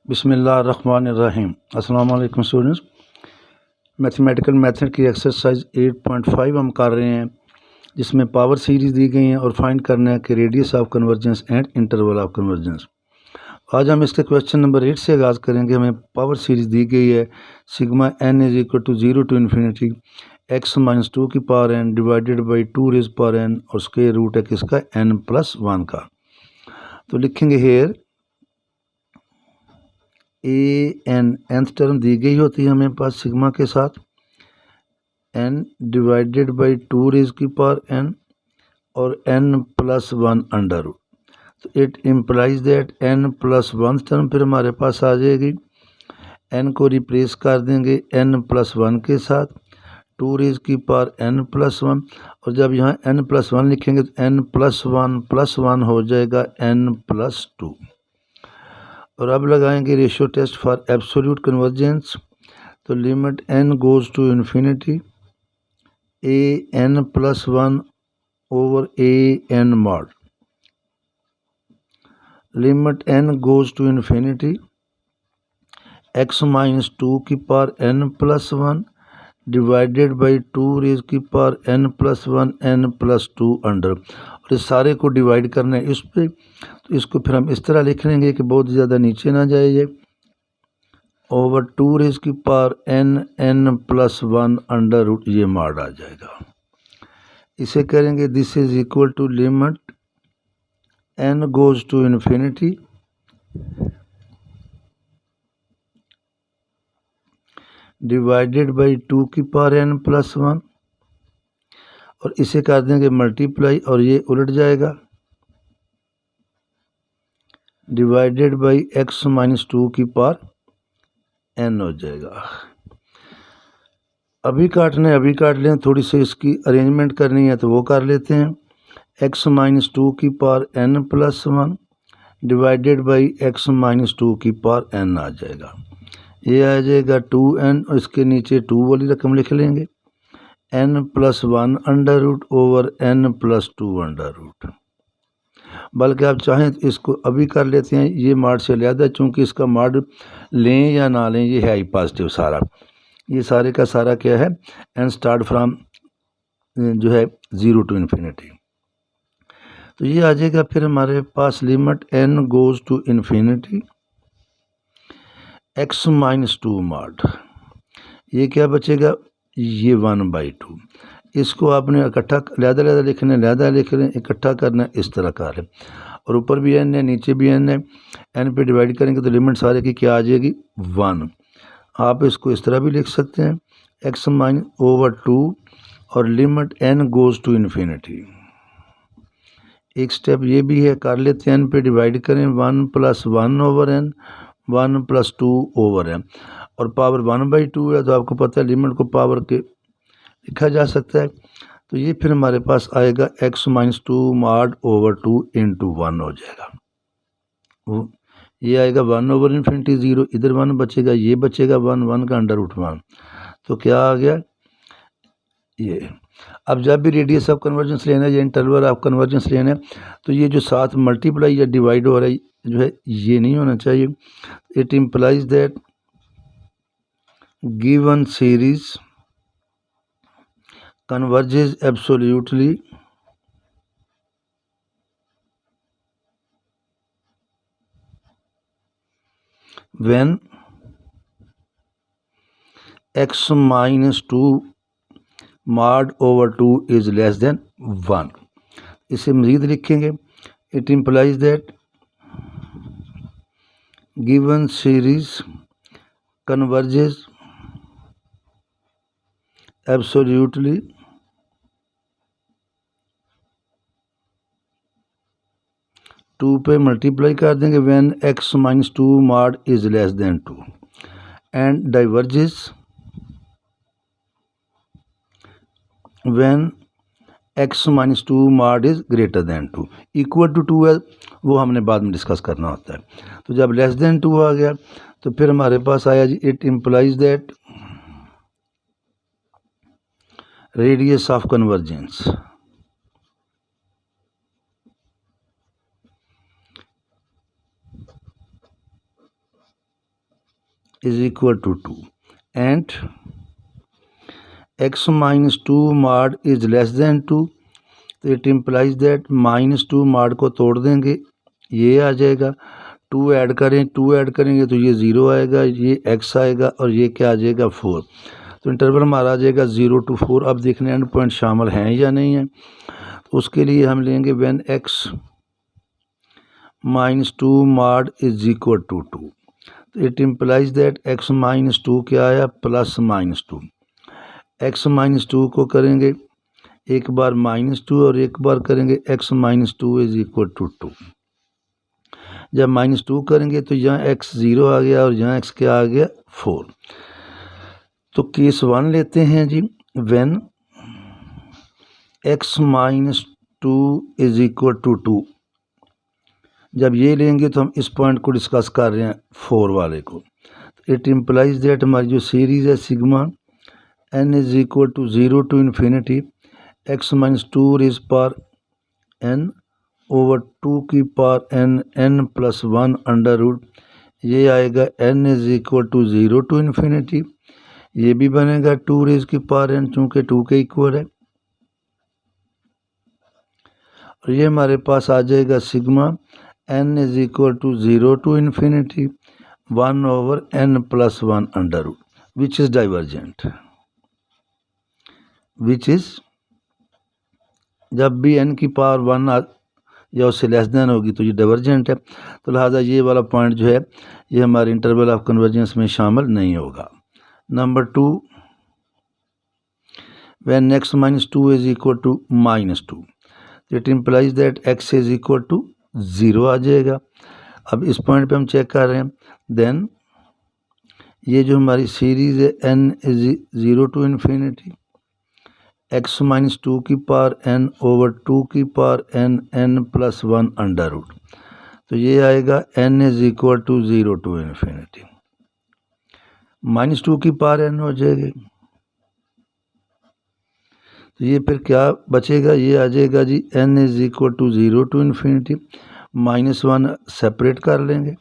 बिस्मिल्लाहिर्रहमानिर्रहीम। अस्सलाम वालेकुम स्टूडेंट्स। मैथमेटिकल मेथड की एक्सरसाइज 8.5 हम कर रहे हैं, जिसमें पावर सीरीज़ दी गई हैं और फाइंड करना है कि radius of convergence and interval of convergence. आज हम इसके क्वेश्चन नंबर 8 से आगाज़ करेंगे। हमें पावर सीरीज़ दी गई है sigma n is equal to 0 to infinity x-2 की power n divided by 2 raise power n और स्क्वायर रूट है किसका n+1 का। तो लिखेंगे हेयर nth टर्म दी गई होती है हमें पास सिग्मा के साथ n डिवाइडेड बाई 2 रेज़ की पावर n और n+1 अंडर रूट। तो it implies that n+1 term फिर हमारे पास आ जाएगी। n को रिप्लेस कर देंगे n+1 के साथ 2 रेज़ की पावर n+1, और जब यहाँ n+1 लिखेंगे तो n+1 हो जाएगा n+2। और अब लगाएंगे ratio test for absolute convergence. तो limit n goes to infinity an+1 over an mod, limit n goes to infinity x-2 की power n+1 divided by 2 raise की पावर n+1 n+2 अंडर। और इस सारे को डिवाइड करना है इस पे, तो इसको फिर हम इस तरह लिख लेंगे कि बहुत ज़्यादा नीचे ना जाए ये, ओवर 2 रेज़ की पावर n+1 अंडर रूट ये मार्ड आ जाएगा। इसे करेंगे this is equal to limit n goes to infinity divided by 2 की पावर n+1, और इसे कर देंगे मल्टीप्लाई और ये उलट जाएगा डिवाइडेड बाई x-2 की पावर n हो जाएगा। अभी काटना है अभी काट लें, थोड़ी सी इसकी अरेंजमेंट करनी है तो वो कर लेते हैं। x-2 की power n+1 divided by x-2 की पावर n आ जाएगा। ये आ जाएगा 2n और इसके नीचे 2 वाली रकम लिख लेंगे n+1 under root over n+2 under root. बल्कि आप चाहें तो इसको अभी कर लेते हैं, ये मार्ड से लिहाजा चूँकि इसका मार्ड लें या ना लें ये है ही पॉजिटिव सारा, ये सारे का सारा क्या है n स्टार्ट फ्राम जो है 0 टू इन्फिनिटी। तो ये आ जाएगा फिर हमारे पास limit n goes to infinity x-2 mod, ये क्या बचेगा ये 1/2। इसको आपने इकट्ठा लहदा लिखना है, लहदा लिख लें, इकट्ठा करना है, इस तरह का है। और ऊपर भी n है नीचे भी n है, n पे डिवाइड करेंगे तो लिमिट सारे की क्या आ जाएगी 1। आप इसको इस तरह भी लिख सकते हैं x-2 और limit n goes to infinity. एक स्टेप ये भी है, कर लेते हैं n पे डिवाइड करें 1+1 ओवर n 1+2 ओवर n, और पावर 1/2 है तो आपको पता है लिमिट को पावर के लिखा जा सकता है। तो ये फिर हमारे पास आएगा x-2 मार्ड ओवर 2 इंटू 1 हो जाएगा। वो ये आएगा 1 ओवर इन्फिनिटी 0, इधर 1 बचेगा, ये बचेगा 1 का अंडर रूट 1। तो क्या आ गया ये। अब जब भी रेडियस ऑफ कन्वर्जेंस लेना है या इंटरवल ऑफ कन्वर्जेंस लेना है तो ये जो साथ मल्टीप्लाई या डिवाइड हो रहा है जो है ये नहीं होना चाहिए। It implies that given series converges absolutely when x-2 mod over 2 is less than 1। इसे मज़ीद लिखेंगे, it implies that given series converges absolutely two पे मल्टीप्लाई कर देंगे when x-2 mod is less than 2 and diverges when x-2 mod is greater than 2। Equal to 2 है वो हमने बाद में डिस्कस करना होता है। तो जब लेस देन 2 आ गया तो फिर हमारे पास आया जी it implies that radius of convergence is equal to 2 and x minus 2 mod is less than 2, तो इट इम्प्लाइज दैट -2 mod को तोड़ देंगे, ये आ जाएगा। 2 ऐड करेंगे तो ये 0 आएगा, ये x आएगा और ये क्या आ जाएगा 4। तो इंटरवल हमारा आ जाएगा 0 to 4। अब देखने एंड पॉइंट शामिल हैं या नहीं है, तो उसके लिए हम लेंगे when x -2 mod is equal to 2, तो इट इम्प्लाइज दैट x -2 क्या आया +2। x -2 को करेंगे एक बार -2 और एक बार करेंगे x -2 इज इक्वल टू 2। जब -2 करेंगे तो यहाँ x 0 आ गया और यहाँ x क्या आ गया 4। तो केस 1 लेते हैं जी, when x -2 is equal to 2। जब ये लेंगे तो हम इस पॉइंट को डिस्कस कर रहे हैं 4 वाले को। इट इम्प्लाइज दैट हमारी जो सीरीज़ है sigma n is equal to 0 to infinity x -2 raise power n over 2 की power n plus 1 under root, ये आएगा n is equal to 0 to infinity, ये भी बनेगा 2 रेज़ की पावर n चूँकि 2 के इक्वल है, और ये हमारे पास आ जाएगा sigma n is equal to 0 to infinity 1 over n plus 1 under root, which is divergent, which is जब भी n की पावर 1 या उससे लेस देन होगी तो ये डाइवर्जेंट है। तो लिहाजा ये वाला पॉइंट जो है ये हमारे इंटरवल ऑफ कन्वर्जेंस में शामिल नहीं होगा। Number 2, when x -2 is equal to -2, it implies that x is equal to 0 आ जाएगा। अब इस पॉइंट पे हम चेक कर रहे हैं, देन ये जो हमारी सीरीज़ है n is 0 to infinity x -2 की पावर n ओवर 2 की power n plus 1 under root, तो ये आएगा n is equal to 0 to infinity -2 की पावर n हो जाएगी। तो ये फिर क्या बचेगा, ये आ जाएगा जी n is equal to 0 to infinity -1 separate कर लेंगे,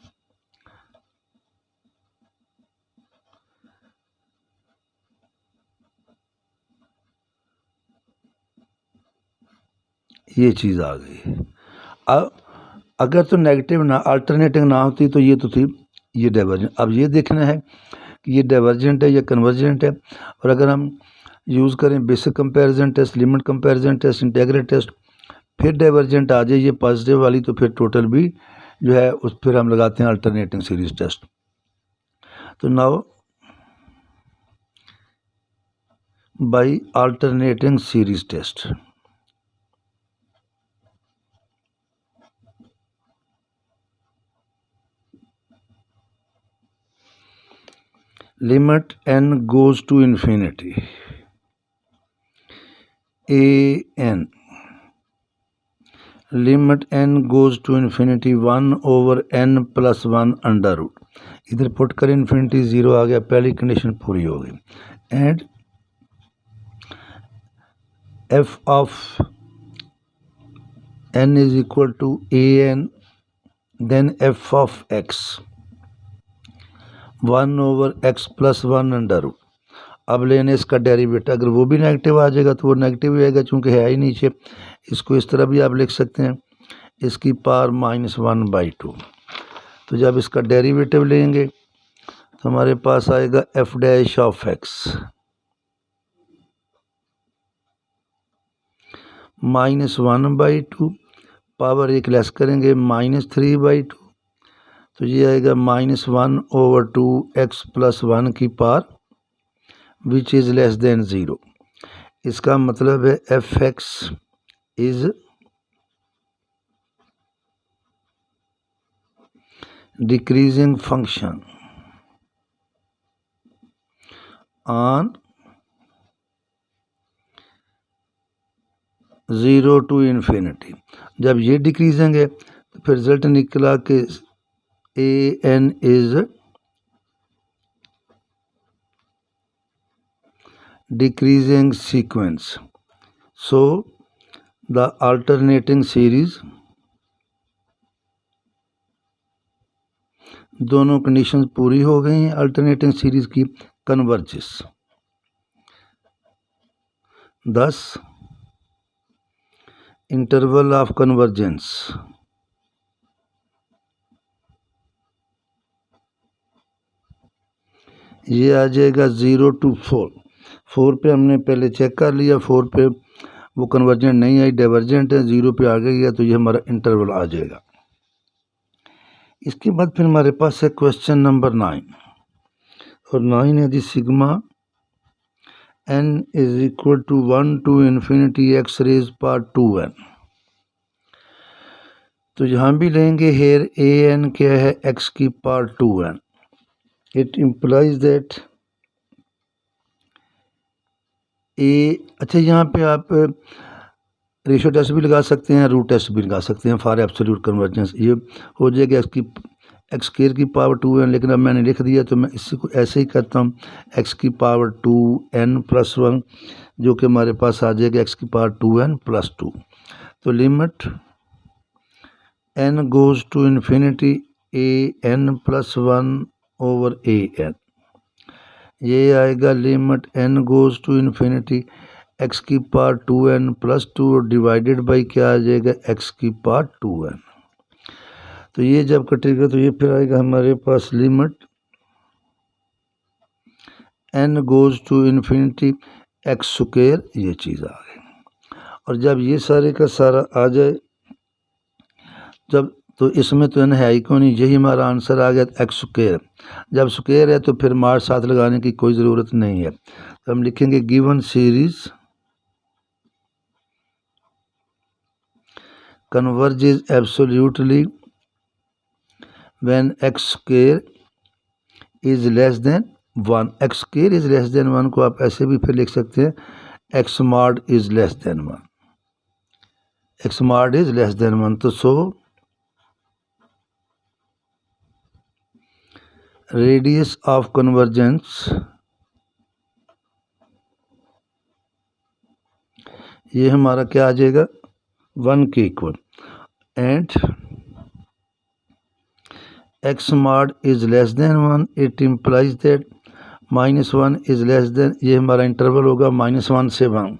ये चीज़ आ गई। अब अगर तो नेगेटिव ना अल्टरनेटिंग ना होती तो ये तो थी ये डाइवर्जेंट। अब ये देखना है कि ये डाइवर्जेंट है या कन्वर्जेंट है, और अगर हम यूज़ करें basic comparison test, limit comparison test, integral test, फिर डाइवर्जेंट आ जाए ये पॉजिटिव वाली, तो फिर टोटल भी जो है उस फिर हम लगाते हैं अल्टरनेटिंग सीरीज टेस्ट। तो now by alternating series test limit n goes to infinity an limit n goes to infinity 1 over n plus 1 under root, इधर पुट कर इन्फिनिटी 0 आ गया, पहली कंडीशन पूरी हो गई। And f of n is equal to an then f of x 1 over x plus 1 under root. अब लेने इसका डेरिवेटिव, अगर वो भी नेगेटिव आ जाएगा तो वो नेगेटिव ही आएगा चूँकि है ही नीचे। इसको इस तरह भी आप लिख सकते हैं, इसकी पावर -1/2। तो जब इसका डेरिवेटिव लेंगे तो हमारे पास आएगा f dash of x -1/2, power एक लेस करेंगे -3/2, तो ये आएगा -1 ओवर 2x प्लस 1 की power which is less than 0। इसका मतलब है f(x) is decreasing function on 0 to infinity। जब ये डिक्रीजिंग है तो फिर रिजल्ट निकला कि an is decreasing sequence, so the alternating series दोनों कंडीशंस पूरी हो गई हैं अल्टरनेटिंग सीरीज की, converges. thus interval of convergence ये आ जाएगा 0 to 4। 4 पे हमने पहले चेक कर लिया, 4 पे वो कन्वर्जेंट नहीं आई, डाइवर्जेंट है, 0 पे आ गया, तो ये हमारा इंटरवल आ जाएगा। इसके बाद फिर हमारे पास है क्वेश्चन नंबर 9, और 9 है जी sigma n is equal to 1 to infinity x raise power 2n। तो यहाँ भी लेंगे हेयर ए एन क्या है, x की power 2n। It implies that uh, अच्छा यहाँ पे आप रेशियो टेस्ट भी लगा सकते हैं, रूट टेस्ट भी लगा सकते हैं फॉर एब्सोल्यूट कन्वर्जेंस। ये हो जाएगा एक्स स्क्वायर की पावर 2n, लेकिन अब मैंने लिख दिया तो मैं इसी को ऐसे ही करता हूँ, x की पावर 2n प्लस 1, जो कि हमारे पास आ जाएगा x की पावर 2n प्लस 2। तो limit n goes to infinity A N plus 1 over A N, ये आएगा limit n goes to infinity x की power 2n plus 2 divided by क्या आ जाएगा, x की पावर 2n। तो ये जब कटेगा तो ये फिर आएगा हमारे पास limit n goes to infinity x square, ये चीज़ आ गई। और जब ये सारे का सारा आ जाए, जब तो इसमें तो n है ही क्यों नहीं, यही हमारा आंसर आ गया एक्स स्क्वायर। जब स्क्वायर है तो फिर मार साथ लगाने की कोई ज़रूरत नहीं है, तो हम लिखेंगे given series converges absolutely when x square is less than 1। x square is less than 1 को आप ऐसे भी फिर लिख सकते हैं, x mod is less than 1, x mod is less than 1। तो सो रेडियस ऑफ कन्वर्जेंस ये हमारा क्या आ जाएगा, 1 के equal, and x mod is less than 1, it implies that -1 is less than, ये हमारा इंटरवल होगा -1 से 1।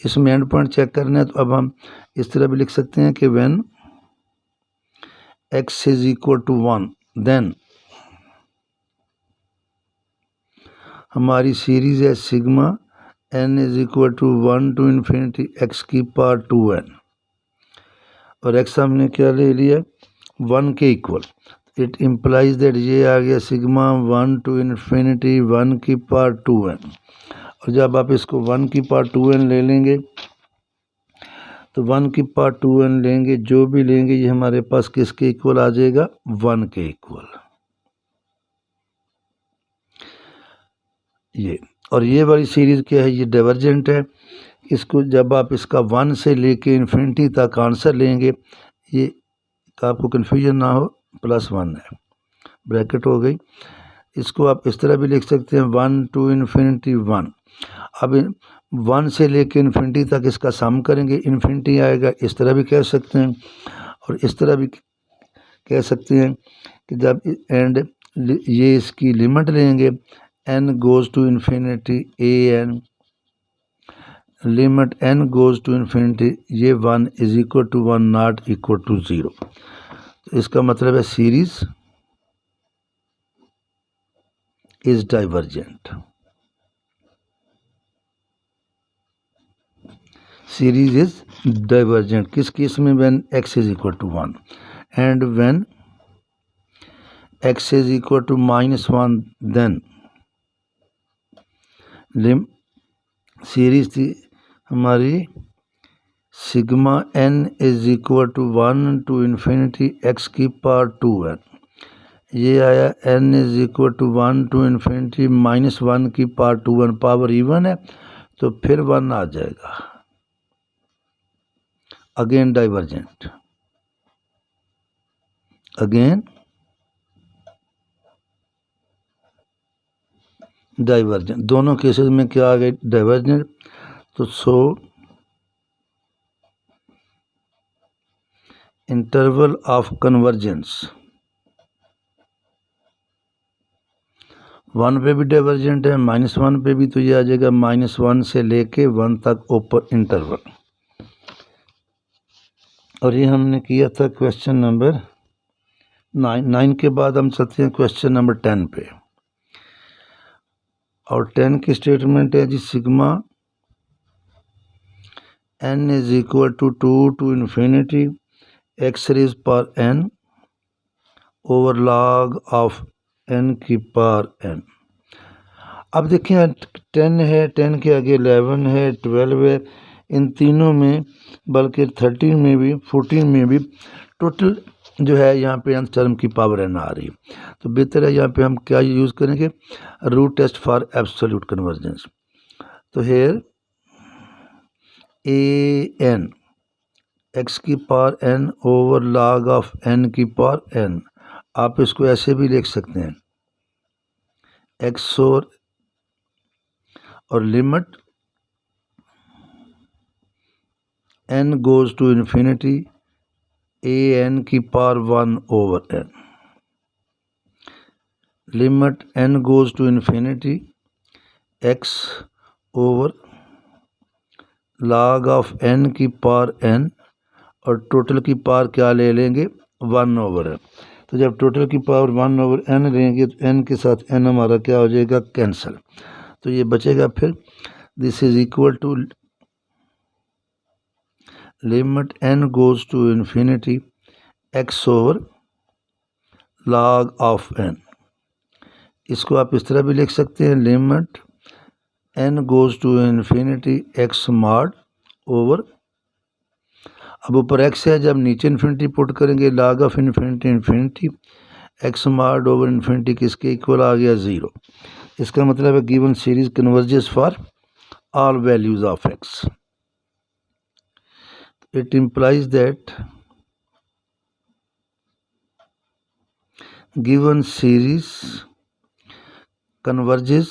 इसमें एंड पॉइंट चेक करना है, तो अब हम इस तरह भी लिख सकते हैं कि when x is equal to 1 then हमारी सीरीज है sigma n is equal to 1 to infinity x की पावर 2n, और x हमने क्या ले लिया, 1 के इक्वल। इट इम्प्लाइज दैट ये आ गया सिग्मा 1 to इन्फिनिटी 1 की पावर 2n। और जब आप इसको 1 की पावर 2n ले लेंगे, तो 1 की पावर 2n लेंगे, जो भी लेंगे ये हमारे पास किसके इक्वल आ जाएगा, 1 के इक्वल। ये और ये वाली सीरीज़ क्या है, ये डाइवर्जेंट है। इसको जब आप इसका 1 से लेके इन्फिनिटी तक आंसर लेंगे, ये आपको कन्फ्यूजन ना हो, +1 है, ब्रैकेट हो गई। इसको आप इस तरह भी लिख सकते हैं, 1 to इन्फिनिटी 1। अब 1 से लेके इन्फिनिटी तक इसका सम करेंगे, इन्फिनिटी आएगा, इस तरह भी कह सकते हैं, और इस तरह भी कह सकते हैं कि जब एंड ये इसकी लिमिट लेंगे, n goes to infinity A N, limit n goes to infinity ये 1 is equal to 1 not equal to 0। तो इसका मतलब है series is divergent. Series is divergent किस केस में, when x is equal to 1 and when x is equal to -1 then series थी हमारी sigma n is equal to 1 to infinity x की power 2n। ये आया n is equal to 1 to infinity -1 की power 2n, power even है तो फिर 1 आ जाएगा, अगेन डाइवर्जेंट, अगेन डाइवर्जेंट, दोनों केसेस में क्या आ गए, डाइवर्जेंट। तो सो इंटरवल ऑफ कन्वर्जेंस 1 पे भी डाइवर्जेंट है, -1 पे भी, तो ये आ जाएगा -1 से लेके 1 तक ओपन इंटरवल। और ये हमने किया था क्वेश्चन नंबर 9 के बाद हम चलते हैं क्वेश्चन नंबर 10 पे। और 10 की स्टेटमेंट है जी, sigma n is equal to 2 to infinity x raise power n over log of n की पावर n। अब देखिए 10 है, 10 के आगे 11 है, 12 है, इन तीनों में, बल्कि 13 में भी, 14 में भी टोटल जो है यहाँ पे nth टर्म की पावर n आ रही है। तो बेहतर है यहाँ पे हम क्या यूज़ करेंगे, root test for absolute convergence. तो हेयर ए एन एक्स की power n over log of n की पावर n, आप इसको ऐसे भी लिख सकते हैं, एक्स और limit n goes to infinity A n की power 1 over n, limit n goes to infinity x over log of n की पावर n, और टोटल की पावर क्या ले लेंगे, 1 ओवर n। तो जब टोटल की पावर 1 ओवर n लेंगे तो n के साथ n हमारा क्या हो जाएगा, कैंसिल। तो ये बचेगा फिर, this is equal to limit n goes to infinity x over log of n। इसको आप इस तरह भी लिख सकते हैं, limit n goes to infinity x mod over, अब ऊपर x है, जब नीचे इन्फिनिटी पुट करेंगे log of infinity infinity, x mod over infinity किसके इक्वल आ गया, 0। इसका मतलब है given series converges for all values of x। It implies that given series converges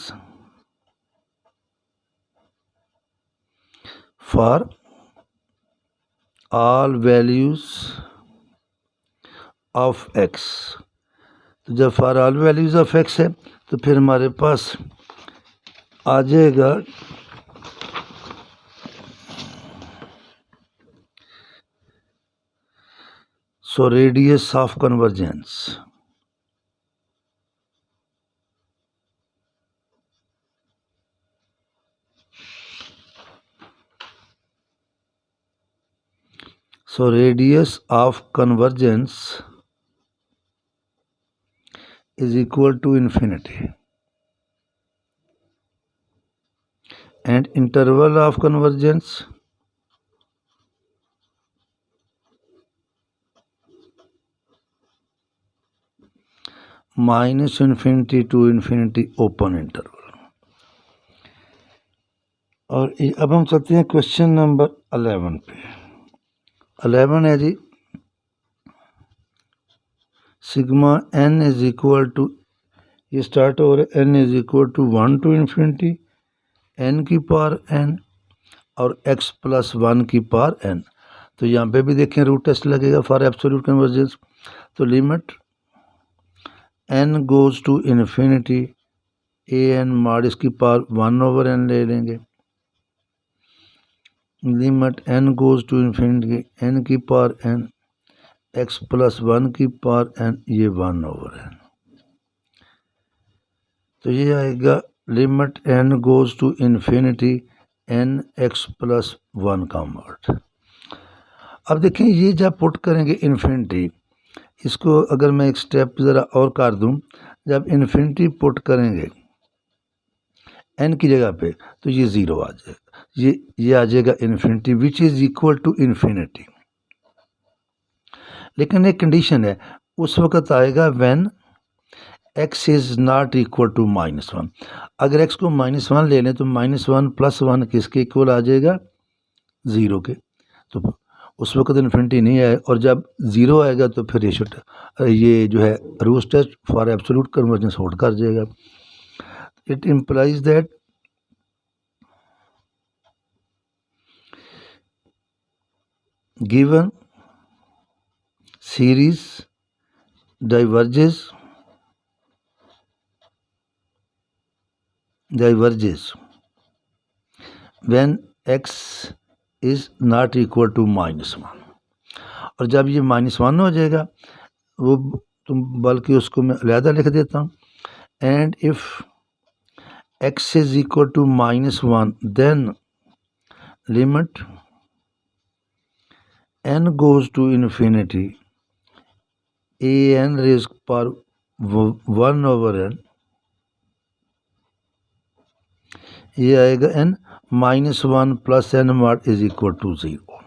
for all values of x। तो जब for all values of x है तो फिर हमारे पास आ जाएगा so radius of convergence. So radius of convergence is equal to infinity, and interval of convergence minus infinity to infinity open interval। और अब हम चलते हैं क्वेश्चन नंबर 11 पे। 11 है जी, sigma n is equal to, ये स्टार्ट हो रहा है n is equal to 1 to infinity n की पावर n और x प्लस 1 की पावर n। तो यहाँ पे भी देखें रूट टेस्ट लगेगा फॉर एब्सोल्यूट कन्वर्जेंस। तो limit n goes to infinity A n mod इसकी पावर 1 ओवर n ले लेंगे, limit n goes to infinity n की पावर n x प्लस 1 की पावर n, ये 1 ओवर n। तो ये आएगा limit n goes to infinity n x plus 1 का मॉड। अब देखें ये जब पुट करेंगे इन्फिनिटी, इसको अगर मैं एक स्टेप ज़रा और कर दूं, जब इन्फिनिटी पुट करेंगे n की जगह पे तो ये 0 आ जाएगा, ये आ जाएगा infinity which is equal to infinity. लेकिन एक कंडीशन है, उस वक्त आएगा when x is not equal to -1। अगर x को -1 ले लें तो -1 प्लस 1 किसके इक्वल आ जाएगा, 0 के। तो उस वक्त इन्फिनिटी नहीं आए, और जब 0 आएगा तो फिर ये जो है root test for absolute convergence hold कर जाएगा। It implies that given series diverges diverges when x is not equal to -1, और जब ये -1 हो जाएगा वो तुम बल्कि उसको मैं अलहदा लिख देता हूँ, and if x is equal to -1 then limit n goes to infinity a n raised power 1/n, ये आएगा n -1 plus n mod is equal to 0।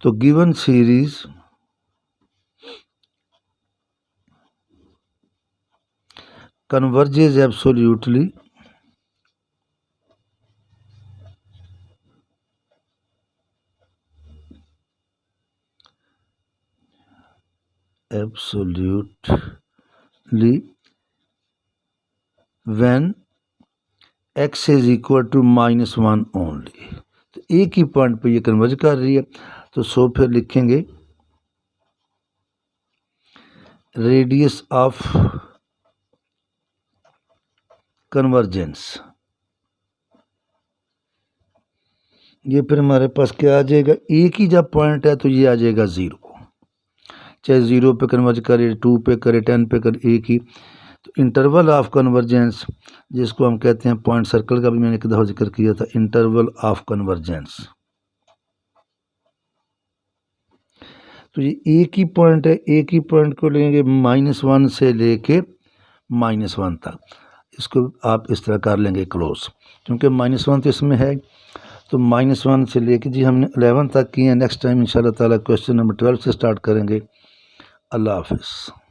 तो given series converges absolutely when x is equal to -1 only। तो एक ही point पे ये converge कर रही है, तो सो फिर लिखेंगे रेडियस ऑफ कन्वर्जेंस, ये फिर हमारे पास क्या आ जाएगा, एक ही जब पॉइंट है तो ये आ जाएगा 0, चाहे 0 पे कन्वर्ज करे, 2 पे करे, 10 पे करे, एक ही। तो इंटरवल ऑफ कन्वर्जेंस जिसको हम कहते हैं, पॉइंट सर्कल का भी मैंने एक दफ़ा जिक्र किया था, इंटरवल ऑफ कन्वर्जेंस। तो ये एक ही पॉइंट है, एक ही पॉइंट को लेंगे -1 से लेके -1 तक, इसको आप इस तरह कर लेंगे क्लोज, क्योंकि -1 तो इसमें है। तो -1 से लेके जी हमने 11 तक किए हैं। नेक्स्ट टाइम इंशाल्लाह ताला क्वेश्चन नंबर 12 से स्टार्ट करेंगे। अल्लाह हाफिज़।